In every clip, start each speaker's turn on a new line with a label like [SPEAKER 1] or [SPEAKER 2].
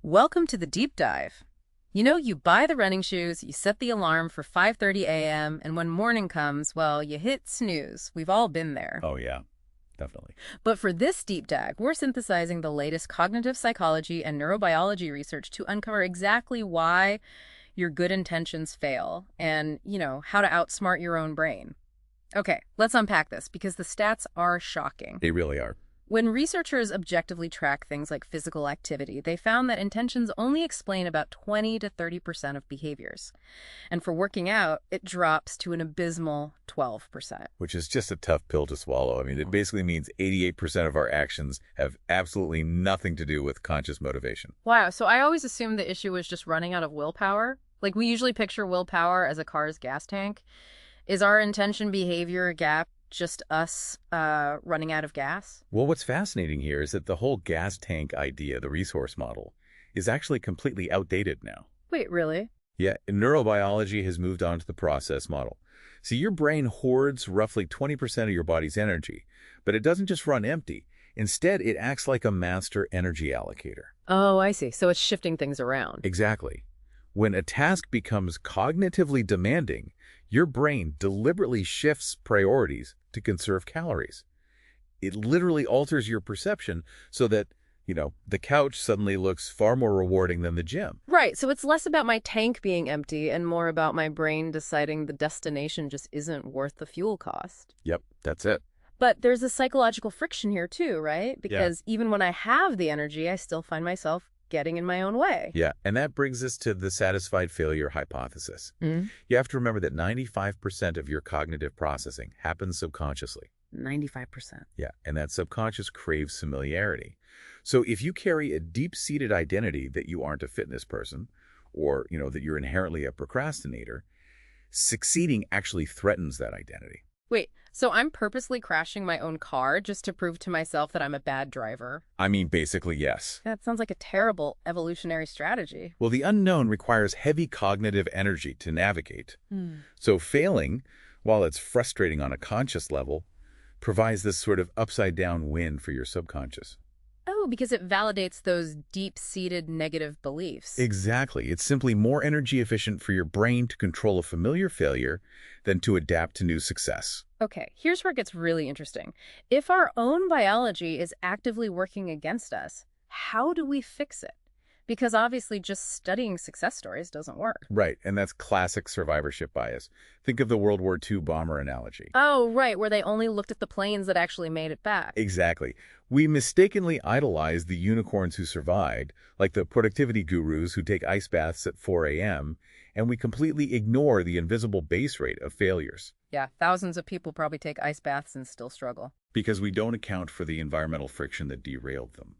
[SPEAKER 1] Welcome to the deep dive. You know, you buy the running shoes, you set the alarm for 5:30 a.m., and when morning comes, well, you hit snooze. We've all been there.
[SPEAKER 2] Oh, yeah, definitely.
[SPEAKER 1] But for this deep dive, we're synthesizing the latest cognitive psychology and neurobiology research to uncover exactly why your good intentions fail and, how to outsmart your own brain. Okay, let's unpack this because the stats are shocking.
[SPEAKER 2] They really are.
[SPEAKER 1] When researchers objectively track things like physical activity, they found that intentions only explain about 20 to 30% of behaviors. And for working out, it drops to an abysmal 12%.
[SPEAKER 2] Which is just a tough pill to swallow. I mean, it basically means 88% of our actions have absolutely nothing to do with conscious motivation.
[SPEAKER 1] Wow, so I always assumed the issue was just running out of willpower. Like, we usually picture willpower as a car's gas tank. Is our intention behavior gap just us running out of gas?
[SPEAKER 2] Well, what's fascinating here is that the whole gas tank idea, the resource model, is actually completely outdated now.
[SPEAKER 1] Wait, really?
[SPEAKER 2] Yeah, neurobiology has moved on to the process model. See, your brain hoards roughly 20% of your body's energy, but it doesn't just run empty. Instead, it acts like a master energy allocator.
[SPEAKER 1] Oh, I see. So it's shifting things around.
[SPEAKER 2] Exactly. When a task becomes cognitively demanding, your brain deliberately shifts priorities to conserve calories. It literally alters your perception so that, the couch suddenly looks far more rewarding than the gym.
[SPEAKER 1] Right, so it's less about my tank being empty and more about my brain deciding the destination just isn't worth the fuel cost.
[SPEAKER 2] Yep, that's it.
[SPEAKER 1] But there's a psychological friction here too, right? Because even when I have the energy, I still find myself getting in my own way.
[SPEAKER 2] Yeah, and that brings us to the satisfied failure hypothesis. You have to remember that 95% of your cognitive processing happens subconsciously.
[SPEAKER 1] 95%.
[SPEAKER 2] Yeah, and that subconscious craves familiarity. So if you carry a deep-seated identity that you aren't a fitness person, or, that you're inherently a procrastinator, succeeding actually threatens that identity.
[SPEAKER 1] Wait, so I'm purposely crashing my own car just to prove to myself that I'm a bad driver?
[SPEAKER 2] I mean, basically, yes.
[SPEAKER 1] That sounds like a terrible evolutionary strategy.
[SPEAKER 2] Well, the unknown requires heavy cognitive energy to navigate. So failing, while it's frustrating on a conscious level, provides this sort of upside-down win for your subconscious.
[SPEAKER 1] Oh, because it validates those deep-seated negative beliefs.
[SPEAKER 2] Exactly. It's simply more energy efficient for your brain to control a familiar failure than to adapt to new success.
[SPEAKER 1] Okay, here's where it gets really interesting. If our own biology is actively working against us, how do we fix it? Because obviously just studying success stories doesn't work.
[SPEAKER 2] Right, and that's classic survivorship bias. Think of the World War II bomber analogy.
[SPEAKER 1] Oh, right, where they only looked at the planes that actually made it back.
[SPEAKER 2] Exactly. We mistakenly idolize the unicorns who survived, like the productivity gurus who take ice baths at 4 a.m., and we completely ignore the invisible base rate of failures.
[SPEAKER 1] Yeah, thousands of people probably take ice baths and still struggle.
[SPEAKER 2] Because we don't account for the environmental friction that derailed them.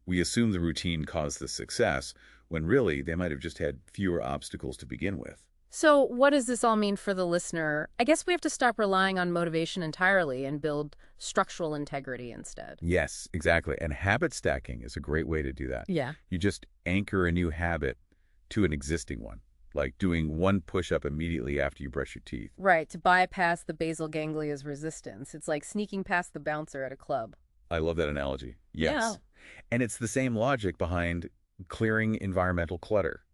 [SPEAKER 2] We assume the routine caused the success, when really they might have just had fewer obstacles to begin with.
[SPEAKER 1] So what does this all mean for the listener? I guess we have to stop relying on motivation entirely and build structural integrity instead.
[SPEAKER 2] Yes, exactly. And habit stacking is a great way to do that.
[SPEAKER 1] Yeah.
[SPEAKER 2] You just anchor a new habit to an existing one, like doing one push-up immediately after you brush your teeth.
[SPEAKER 1] Right, to bypass the basal ganglia's resistance. It's like sneaking past the bouncer at a club.
[SPEAKER 2] I love that analogy. Yes.
[SPEAKER 1] Yeah.
[SPEAKER 2] And it's the same logic behind clearing environmental clutter.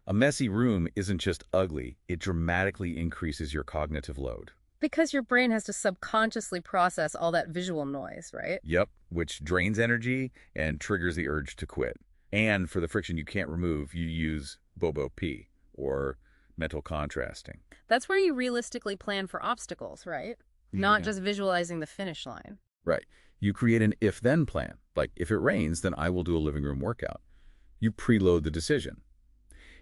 [SPEAKER 2] A messy room isn't just ugly, it dramatically increases your cognitive load.
[SPEAKER 1] Because your brain has to subconsciously process all that visual noise, right?
[SPEAKER 2] Yep, which drains energy and triggers the urge to quit. And for the friction you can't remove, you use BOBO-P, or mental contrasting.
[SPEAKER 1] That's where you realistically plan for obstacles, right? Not
[SPEAKER 2] Yeah.
[SPEAKER 1] just visualizing the finish line.
[SPEAKER 2] Right. You create an if-then plan. Like, if it rains, then I will do a living room workout. You preload the decision.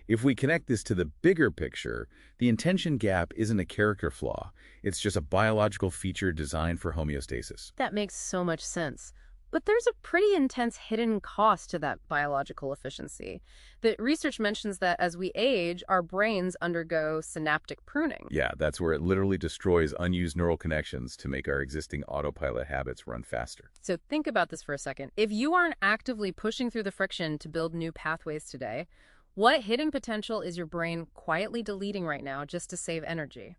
[SPEAKER 2] If we connect this to the bigger picture, the intention gap isn't a character flaw. It's just a biological feature designed for homeostasis.
[SPEAKER 1] That makes so much sense. But there's a pretty intense hidden cost to that biological efficiency. The research mentions that as we age, our brains undergo synaptic pruning.
[SPEAKER 2] Yeah, that's where it literally destroys unused neural connections to make our existing autopilot habits run faster.
[SPEAKER 1] So think about this for a second. If you aren't actively pushing through the friction to build new pathways today, what hidden potential is your brain quietly deleting right now just to save energy?